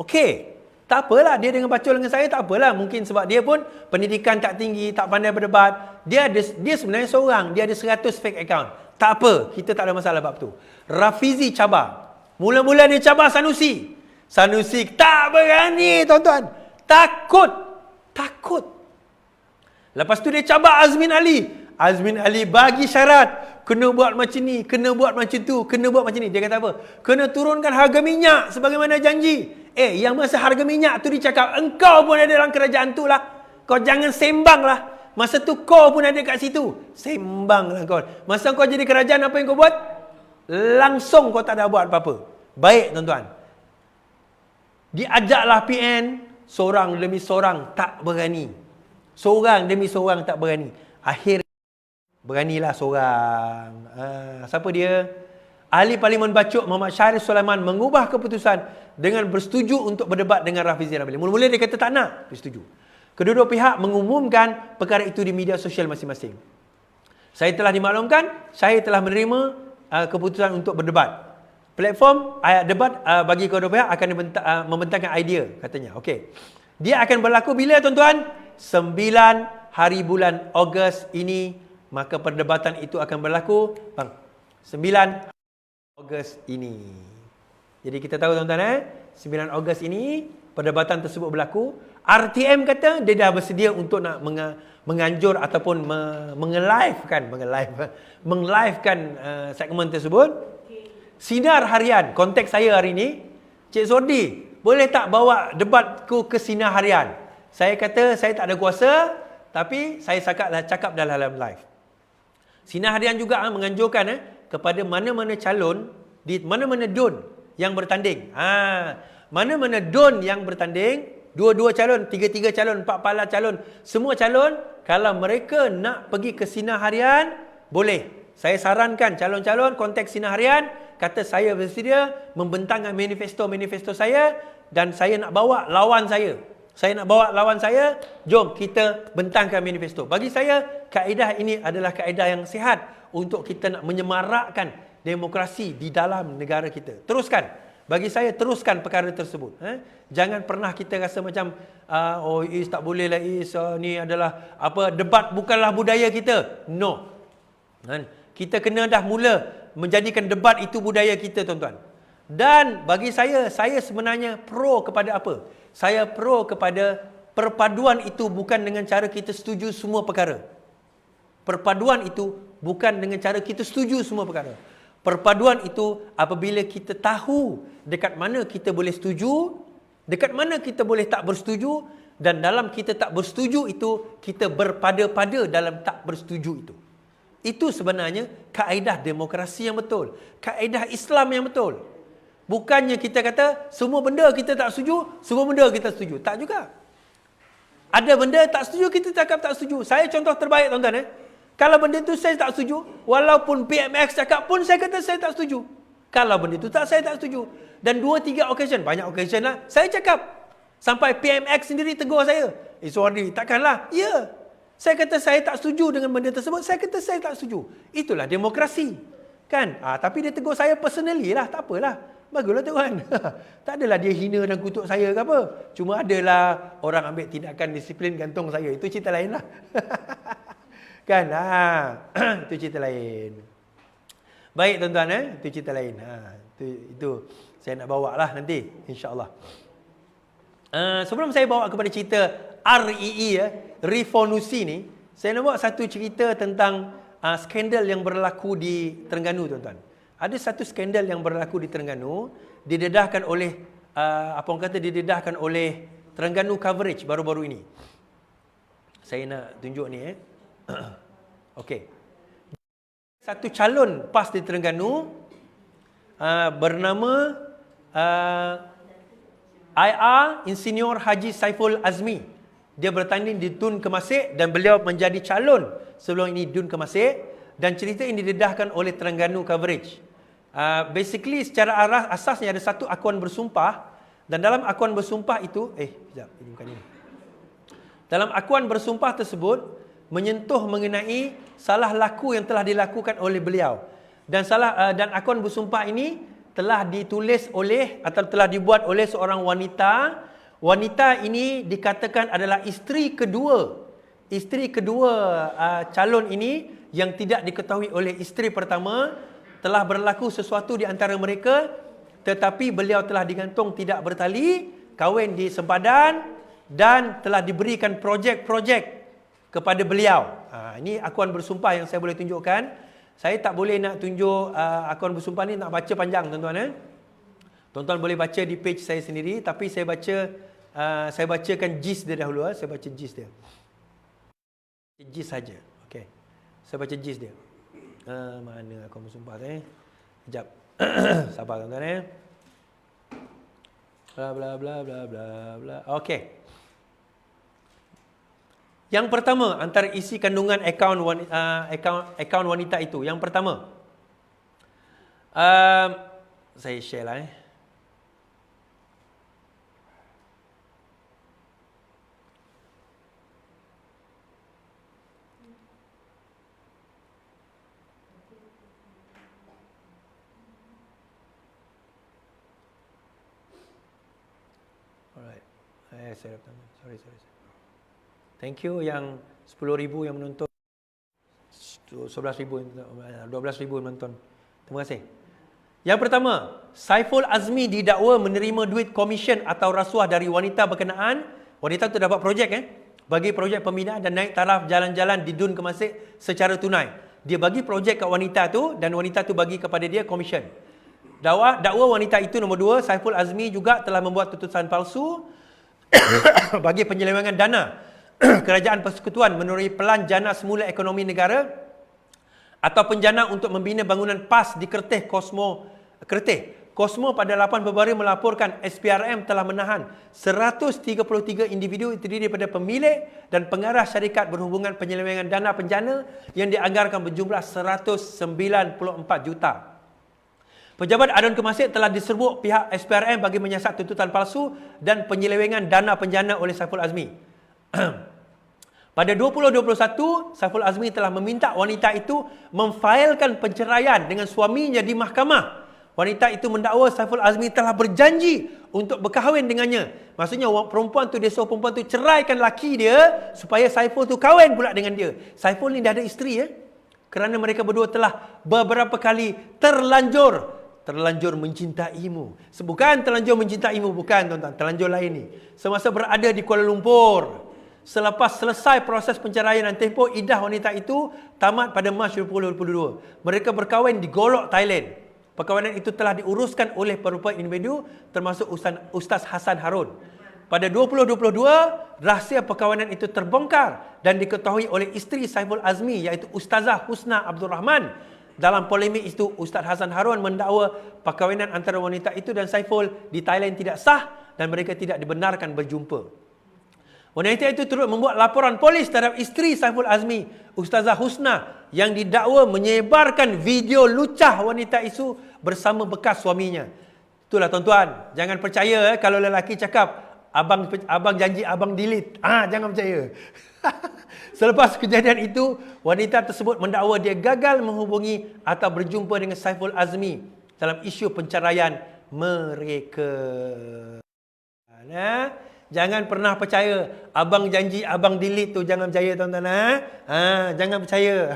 Okey. Tak apalah dia dengan bacol dengan saya, tak apalah. Mungkin sebab dia pun pendidikan tak tinggi, tak pandai berdebat. Dia sebenarnya seorang, dia ada 100 fake account. Tak apa, kita tak ada masalah bab tu. Rafizi cabar. Mula-mula dia cabar Sanusi. Sanusi tak berani tuan-tuan. Takut. Lepas tu dia cabar Azmin Ali. Azmin Ali bagi syarat. Kena buat macam ni, kena buat macam tu, kena buat macam ni. Dia kata apa? Kena turunkan harga minyak sebagaimana janji. Yang masa harga minyak tu dicakap, engkau pun ada dalam kerajaan tu lah. Kau jangan sembang lah. Masa tu kau pun ada kat situ. Sembang lah kau. Masa kau jadi kerajaan, apa yang kau buat? Langsung kau tak ada buat apa-apa. Baik tuan-tuan. Diajaklah PN, seorang demi seorang tak berani. Seorang demi seorang tak berani. Akhirnya beranilah seorang. Siapa dia? Ahli Parlimen Bacuk Muhammad Syarif Sulaiman mengubah keputusan dengan bersetuju untuk berdebat dengan Rafizi Ramli. Mula-mula dia kata tak nak, bersetuju. Kedua-dua pihak mengumumkan perkara itu di media sosial masing-masing. Saya telah dimaklumkan, saya telah menerima keputusan untuk berdebat. Platform debat bagi kedua pihak akan membentangkan idea, katanya. Okey. Dia akan berlaku bila tuan-tuan? 9 hari bulan Ogos ini, maka perdebatan itu akan berlaku 9 Ogos ini. Jadi kita tahu tuan-tuan 9 Ogos ini perdebatan tersebut berlaku. RTM kata dia dah bersedia untuk nak menganjur ataupun meng-livekan segmen tersebut. Sinar harian, konteks saya hari ini, Cik Sordi, boleh tak bawa debatku ke sinar harian? Saya kata saya tak ada kuasa, tapi saya cakap dalam live. Sinar harian juga menganjurkan kepada mana-mana calon, di mana-mana DUN yang bertanding. Mana-mana DUN yang bertanding, 2 calon, 3 calon, 4 calon, semua calon, kalau mereka nak pergi ke sinar harian, boleh. Saya sarankan calon-calon konteks sinar harian, kata saya bersedia membentangkan manifesto saya dan saya nak bawa lawan saya. Saya nak bawa lawan saya, jom kita bentangkan manifesto. Bagi saya, kaedah ini adalah kaedah yang sihat untuk kita nak menyemarakkan demokrasi di dalam negara kita. Teruskan. Bagi saya, teruskan perkara tersebut. Jangan pernah kita rasa macam, Is tak boleh lah Is, ni adalah debat bukanlah budaya kita. No. Kita kena dah mula menjadikan debat itu budaya kita, tuan-tuan. Dan bagi saya sebenarnya pro kepada apa? Saya pro kepada perpaduan itu bukan dengan cara kita setuju semua perkara. Perpaduan itu bukan dengan cara kita setuju semua perkara. Perpaduan itu apabila kita tahu dekat mana kita boleh setuju, dekat mana kita boleh tak bersetuju, dan dalam kita tak bersetuju itu, kita berpada-pada dalam tak bersetuju itu. Itu sebenarnya kaedah demokrasi yang betul. Kaedah Islam yang betul. Bukannya kita kata, semua benda kita tak setuju, semua benda kita setuju. Tak juga. Ada benda tak setuju, kita cakap tak setuju. Saya contoh terbaik, tuan-tuan. Kalau benda itu saya tak setuju, walaupun PMX cakap pun saya kata saya tak setuju. Kalau benda itu saya tak setuju. Dan 2-3 occasion, banyak occasion lah, saya cakap. Sampai PMX sendiri tegur saya. Sorry, takkanlah. Ya. Saya kata saya tak setuju dengan benda tersebut, saya kata saya tak setuju. Itulah demokrasi. Kan? Tapi dia tegur saya personally lah, tak apalah. Baguslah tuan. Tak adalah dia hina dan kutuk saya ke apa. Cuma adalah orang ambil tindakan disiplin gantung saya. Itu cerita lain lah. Kan? Itu cerita lain. Baik tuan-tuan, itu cerita lain. Itu saya nak bawa lah nanti, insya-Allah. Sebelum saya bawa kepada cerita REE, Revolusi ni, saya nak bawa satu cerita tentang skandal yang berlaku di Terengganu, tuan-tuan. Ada satu skandal yang berlaku di Terengganu, didedahkan oleh didedahkan oleh Terengganu Coverage baru-baru ini. Saya nak tunjuk ni. Okey. Satu calon PAS di Terengganu bernama IR Insinyur Haji Saiful Azmi. Dia bertanding di DUN Kemasik dan beliau menjadi calon sebelum ini DUN Kemasik, dan cerita ini didedahkan oleh Terengganu Coverage. Basically secara asasnya ada satu akuan bersumpah, dan dalam akuan bersumpah itu sekejap, ini bukan ini. Dalam akuan bersumpah tersebut menyentuh mengenai salah laku yang telah dilakukan oleh beliau. Dan akuan bersumpah ini telah ditulis oleh atau telah dibuat oleh seorang wanita. Wanita ini dikatakan adalah isteri kedua calon ini, yang tidak diketahui oleh isteri pertama. Telah berlaku sesuatu di antara mereka, tetapi beliau telah digantung tidak bertali, kahwin di sempadan, dan telah diberikan projek-projek kepada beliau. Ini akuan bersumpah yang saya boleh tunjukkan. Saya tak boleh nak tunjuk akuan bersumpah ni, nak baca panjang, tuan-tuan. Tuan-tuan boleh baca di page saya sendiri, tapi saya bacakan gist dia dahulu. Saya baca gist dia. Gist saja. Okey. Saya baca gist dia. Mana akuan bersumpah tu? Sekejap. Sabar tuan-tuan. Bla bla bla bla bla bla. Okey. Yang pertama antara isi kandungan akaun wanita itu. Yang pertama. Saya share lah Alright. Saya sorry. Thank you yang 10,000 yang menonton. 11,000 12,000 menonton. Terima kasih. Yang pertama, Saiful Azmi didakwa menerima duit komisen atau rasuah dari wanita berkenaan. Wanita itu dapat projek bagi projek pembinaan dan naik taraf jalan-jalan di Dun Kemasik secara tunai. Dia bagi projek kat wanita tu dan wanita tu bagi kepada dia komisen. Dakwa wanita itu nombor 2, Saiful Azmi juga telah membuat tutusan palsu bagi penyelewengan dana kerajaan persekutuan menerusi pelan jana semula ekonomi negara atau penjana untuk membina bangunan PAS di Kerteh Kosmo pada 8 Februari melaporkan SPRM telah menahan 133 individu terdiri daripada pemilik dan pengarah syarikat berhubungan penyelewengan dana penjana yang dianggarkan berjumlah 194 juta. Pejabat Adun Kemasik telah diserbuk pihak SPRM bagi menyiasat tuntutan palsu dan penyelewengan dana penjana oleh Saiful Azmi. Pada 2021, Saiful Azmi telah meminta wanita itu memfailkan penceraian dengan suaminya di mahkamah. Wanita itu mendakwa Saiful Azmi telah berjanji untuk berkahwin dengannya. Maksudnya perempuan tu, dia suruh perempuan tu ceraikan laki dia supaya Saiful tu kahwin pula dengan dia. Saiful ni dah ada isteri kerana mereka berdua telah beberapa kali terlanjur mencintaimu. Bukan terlanjur mencintaimu, bukan tuan-tuan. Terlanjur lain ni. Semasa berada di Kuala Lumpur. Selepas selesai proses penceraian dan tempoh iddah wanita itu tamat pada Mac 2022. Mereka berkahwin di Golok, Thailand. Perkahwinan itu telah diuruskan oleh beberapa individu termasuk Ustaz Hasan Harun. Pada 2022, rahsia perkahwinan itu terbongkar dan diketahui oleh isteri Saiful Azmi iaitu Ustazah Husna Abdul Rahman. Dalam polemik itu, Ustaz Hasan Harun mendakwa perkahwinan antara wanita itu dan Saiful di Thailand tidak sah dan mereka tidak dibenarkan berjumpa. Wanita itu turut membuat laporan polis terhadap isteri Saiful Azmi, Ustazah Husna, yang didakwa menyebarkan video lucah wanita itu bersama bekas suaminya. Itulah tuan-tuan, jangan percaya kalau lelaki cakap, abang janji abang delete. Jangan percaya. Selepas kejadian itu, wanita tersebut mendakwa dia gagal menghubungi atau berjumpa dengan Saiful Azmi dalam isu penceraian mereka. Jangan pernah percaya abang janji abang delete tu, jangan percaya tuan-tuan. Jangan percaya.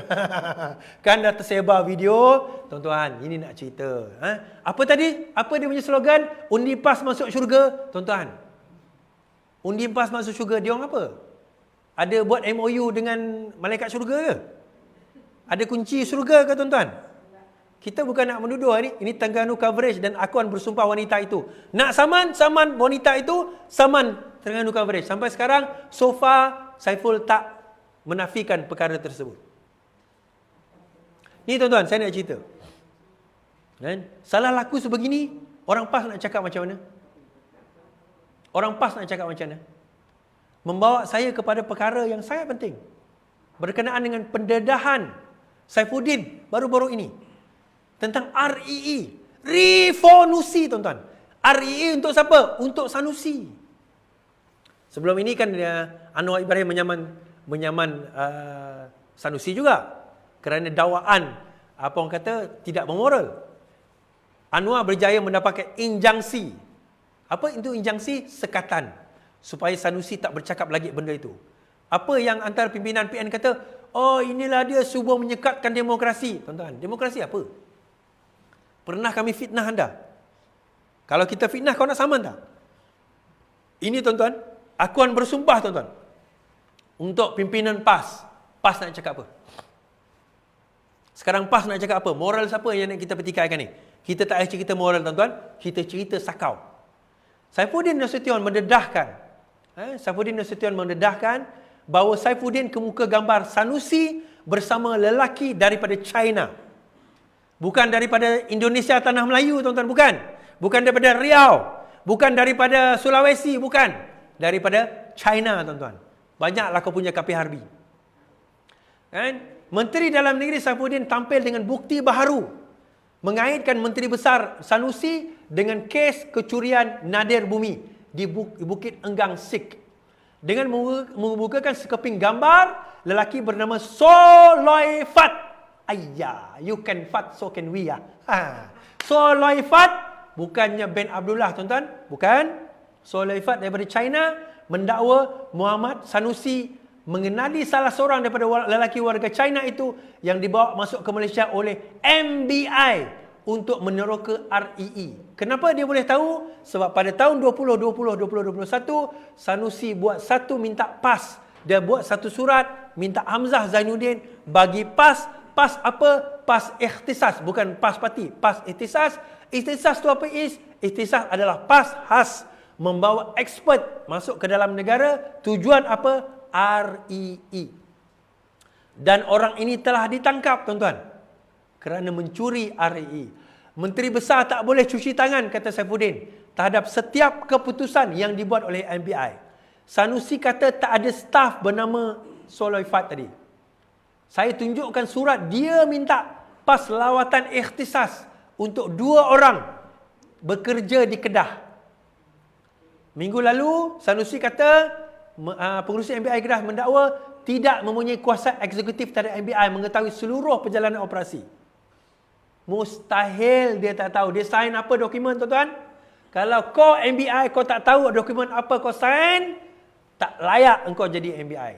Kan dah tersebar video, tuan-tuan, ini nak cerita. Apa tadi? Apa dia punya slogan? Undi PAS masuk syurga, tuan-tuan. Undi PAS masuk syurga, dia orang apa? Ada buat MOU dengan malaikat syurga ke? Ada kunci syurga ke tuan-tuan? Kita bukan nak menuduh ni. Ini Terengganu Coverage dan akuan bersumpah wanita itu. Nak saman wanita itu, saman Terengganu Coverage. Sampai sekarang, so far, Saiful tak menafikan perkara tersebut. Ni tuan-tuan, saya nak cerita. Dan salah laku sebegini, orang PAS nak cakap macam mana? Orang PAS nak cakap macam mana? Membawa saya kepada perkara yang sangat penting. Berkenaan dengan pendedahan Saifuddin baru-baru ini. Tentang REE. Revolusi, tuan-tuan. REE untuk siapa? Untuk Sanusi. Sebelum ini kan Anwar Ibrahim menyaman Sanusi juga. Kerana dakwaan, apa orang kata, tidak bermoral. Anwar berjaya mendapatkan injangsi. Apa itu injangsi? Sekatan. Supaya Sanusi tak bercakap lagi benda itu. Apa yang antara pimpinan PN kata, inilah dia subuh menyekatkan demokrasi. Tuan-tuan, demokrasi apa? Pernah kami fitnah anda? Kalau kita fitnah, kau nak saman tak? Ini tuan-tuan, akuan bersumpah tuan-tuan. Untuk pimpinan PAS. PAS nak cakap apa? Sekarang PAS nak cakap apa? Moral siapa yang nak kita petikaikan ni? Kita tak ada cerita moral tuan-tuan. Kita cerita sakau. Saifuddin Nasution mendedahkan bahawa Saifuddin kemuka gambar Sanusi bersama lelaki daripada China. Bukan daripada Indonesia tanah Melayu, tuan-tuan, bukan. Bukan daripada Riau. Bukan daripada Sulawesi, bukan. Daripada China, tuan-tuan. Banyaklah kau punya kapal harbi. Kan? Menteri Dalam Negeri Saifuddin tampil dengan bukti baharu mengaitkan Menteri Besar Sanusi dengan kes kecurian nadir bumi di Bukit Enggang Sik. Dengan membukakan sekeping gambar lelaki bernama Soloi Fat. Ayya, you can fat, so can we ya. Soloi Fat bukannya Ben Abdullah, tuan-tuan. Bukan. Soloi Fat daripada China mendakwa Muhammad Sanusi mengenali salah seorang daripada lelaki warga China itu yang dibawa masuk ke Malaysia oleh MBI untuk meneroka REE. Kenapa dia boleh tahu? Sebab pada tahun 2021 Sanusi buat satu minta PAS. Dia buat satu surat minta Hamzah Zainuddin bagi PAS. PAS apa? PAS ikhtisas, bukan PAS parti. PAS ikhtisas. Ikhtisas tu apa is? Ikhtisas adalah PAS khas membawa expert masuk ke dalam negara. Tujuan apa? REE. Dan orang ini telah ditangkap, tuan-tuan, kerana mencuri REE. Menteri Besar tak boleh cuci tangan, kata Saifuddin, terhadap setiap keputusan yang dibuat oleh MBI. Sanusi kata tak ada staf bernama Soloi Fat tadi. Saya tunjukkan surat dia minta PAS lawatan ikhtisas untuk 2 orang bekerja di Kedah. Minggu lalu Sanusi kata pengurusi MBI Kedah mendakwa tidak mempunyai kuasa eksekutif terhadap MBI mengetahui seluruh perjalanan operasi. Mustahil dia tak tahu. Dia sign apa dokumen, tuan-tuan? Kalau kau MBI, kau tak tahu dokumen apa kau sign, tak layak engkau jadi MBI.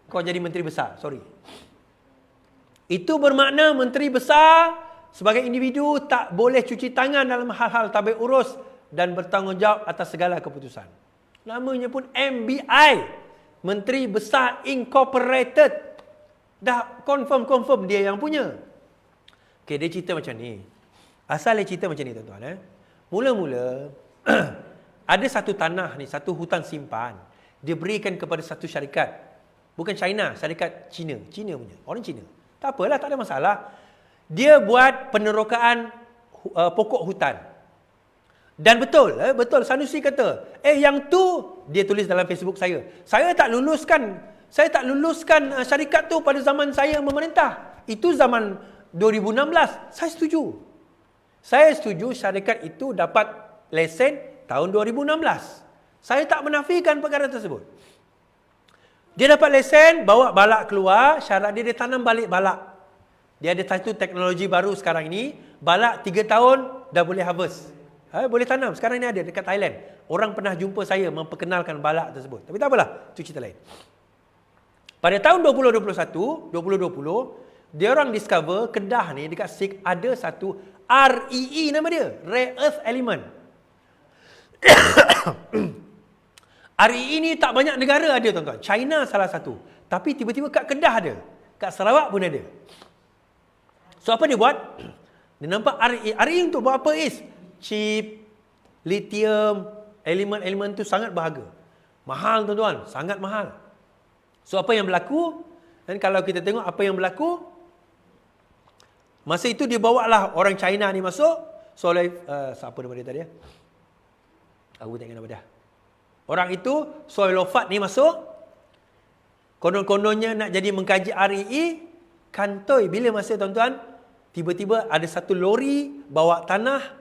Kau jadi Menteri Besar, sorry. Itu bermakna Menteri Besar sebagai individu tak boleh cuci tangan dalam hal-hal tabik urus dan bertanggungjawab atas segala keputusan. Namanya pun MBI, Menteri Besar Incorporated. Dah confirm dia yang punya. Okey, dia cerita macam ni. Asal dia cerita macam ni, tuan-tuan. Mula-mula ada satu tanah ni, satu hutan simpan. Dia berikan kepada satu syarikat. Bukan China, syarikat Cina. Cina punya, orang Cina. Tak apalah, tak ada masalah. Dia buat penerokaan pokok hutan. Dan betul, Sanusi kata, yang tu, dia tulis dalam Facebook saya. Saya tak luluskan syarikat tu pada zaman saya memerintah. Itu zaman 2016. Saya setuju syarikat itu dapat lesen tahun 2016. Saya tak menafikan perkara tersebut. Dia dapat lesen, bawa balak keluar, syarat dia tanam balik balak. Dia ada satu teknologi baru sekarang ini, balak 3 tahun dah boleh harvest. Boleh tanam. Sekarang ni ada dekat Thailand. Orang pernah jumpa saya memperkenalkan balak tersebut. Tapi tak apalah, itu cerita lain. Pada tahun 2020, dia orang discover Kedah ni dekat Sik ada satu REE nama dia, Rare Earth Element. REE ni tak banyak negara ada, tuan-tuan. China salah satu. Tapi tiba-tiba kat Kedah ada. Kat Sarawak pun ada. So apa dia buat? Dia nampak REE. REE untuk buat apa is? Chip, lithium, elemen-elemen tu sangat berharga. Mahal, tuan-tuan. Sangat mahal. So apa yang berlaku? Dan kalau kita tengok apa yang berlaku, masa itu dia bawa lah orang China ni masuk. Soloi, siapa nama dia tadi? Aku tak ingat nama dia. Orang itu, Soloi Fat ni masuk. Konon-kononnya nak jadi mengkaji REE. Kantoi, bila masa, tuan-tuan, tiba-tiba ada satu lori bawa tanah.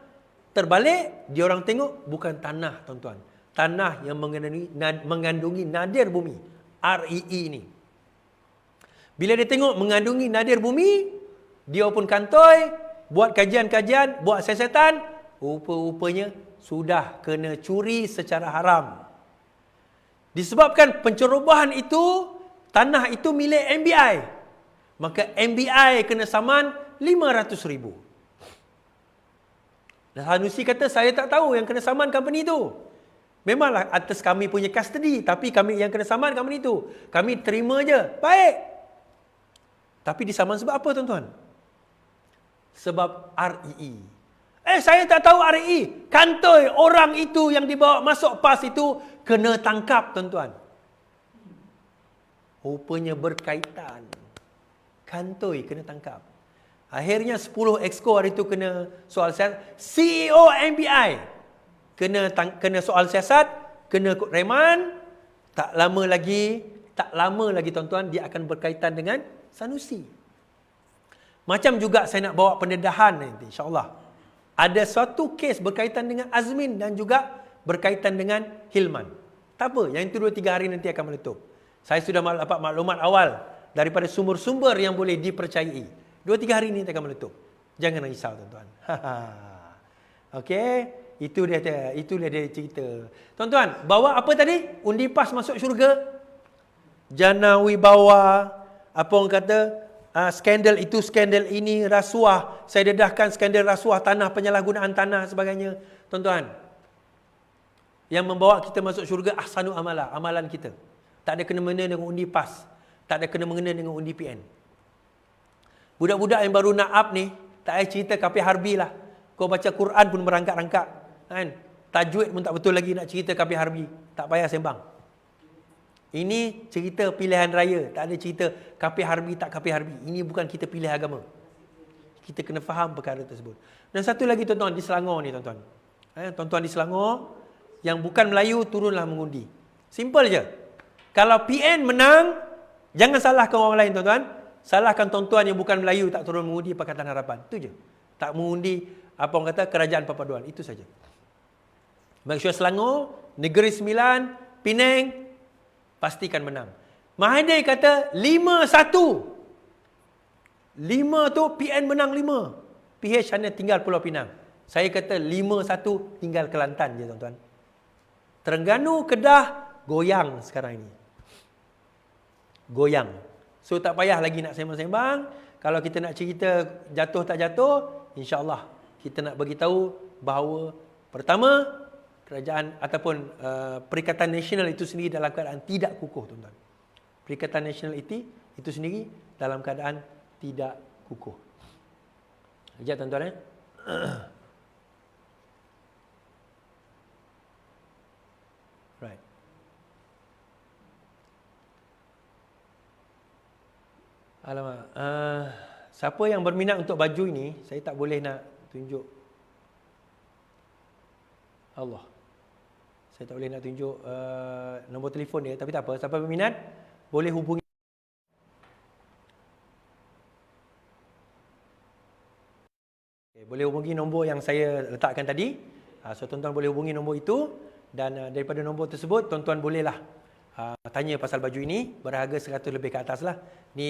Terbalik, dia orang tengok bukan tanah, tuan-tuan. Tanah yang mengandungi nadir bumi. REE ni. Bila dia tengok mengandungi nadir bumi, dia pun kantoi, buat kajian-kajian, buat siasatan, rupa-rupanya sudah kena curi secara haram. Disebabkan pencerobohan itu, tanah itu milik MBI. Maka MBI kena saman 500,000. Dan Sanusi kata, saya tak tahu yang kena saman company itu. Memanglah atas kami punya custody, tapi kami yang kena saman company itu. Kami terima je. Baik. Tapi disaman sebab apa, tuan-tuan? Sebab REE. Saya tak tahu REE. Kantoi orang itu yang dibawa masuk PAS itu kena tangkap, tuan-tuan. Rupanya berkaitan. Kantoi kena tangkap. Akhirnya 10 exco hari itu kena soal sel. CEO MBI kena soal siasat, kena reman, tak lama lagi tuan-tuan, dia akan berkaitan dengan Sanusi. Macam juga saya nak bawa pendedahan nanti, insyaAllah. Ada suatu kes berkaitan dengan Azmin dan juga berkaitan dengan Hilman. Tak apa, yang itu 2-3 hari nanti akan meletup. Saya sudah dapat maklumat awal daripada sumber-sumber yang boleh dipercayai. 2-3 hari ini akan meletup. Jangan risau tuan-tuan. Okey, itu dia cerita. Tuan-tuan, bawa apa tadi? Undi PAS masuk syurga. Jana wibawa, apa orang kata, skandal itu, skandal ini, rasuah. Saya dedahkan skandal rasuah tanah, penyalahgunaan tanah sebagainya. Tuan-tuan, yang membawa kita masuk syurga ahsanu amala, amalan kita. Tak ada kena-mengena dengan undi PAS. Tak ada kena-mengena dengan undi PN. Budak-budak yang baru nak up ni, tak payah cerita kapi harbi lah. Kau baca Quran pun merangkak-rangkak. Kan? Tajwid pun tak betul lagi nak cerita kapi harbi. Tak payah sembang. Ini cerita pilihan raya. Tak ada cerita kapi harbi tak kapi harbi. Ini bukan kita pilih agama. Kita kena faham perkara tersebut. Dan satu lagi tuan-tuan, di Selangor ni tuan-tuan. Tuan-tuan di Selangor, yang bukan Melayu turunlah mengundi. Simple je. Kalau PN menang, jangan salahkan orang lain tuan-tuan. Salahkan tuan-tuan yang bukan Melayu tak turun mengundi Pakatan Harapan. Itu je. Tak mengundi, apa orang kata, Kerajaan Perpaduan. Itu saja. Make sure Selangor, Negeri Sembilan, Penang, pastikan menang. Mahathir kata 5-1. 5 tu PN menang 5. PH hanya tinggal Pulau Pinang. Saya kata 5-1 tinggal Kelantan je tuan-tuan. Terengganu, Kedah, goyang sekarang ini. Goyang. So tak payah lagi nak sembang-sembang. Kalau kita nak cerita jatuh tak jatuh, insya-Allah kita nak bagi tahu bahawa pertama, kerajaan ataupun Perikatan Nasional itu sendiri dalam keadaan tidak kukuh tuan-tuan. Perikatan Nasional itu sendiri dalam keadaan tidak kukuh. Sekejap tuan-tuan Right. Alamak. Siapa yang berminat untuk baju ini, saya tak boleh nak tunjuk. Allah. Saya tak boleh nak tunjuk nombor telefon dia, tapi tak apa. Siapa berminat, boleh hubungi. Okay, boleh hubungi nombor yang saya letakkan tadi. So, tuan-tuan boleh hubungi nombor itu. Dan daripada nombor tersebut, tuan-tuan bolehlah tanya pasal baju ini. Berharga 100 lebih ke atas lah. Ni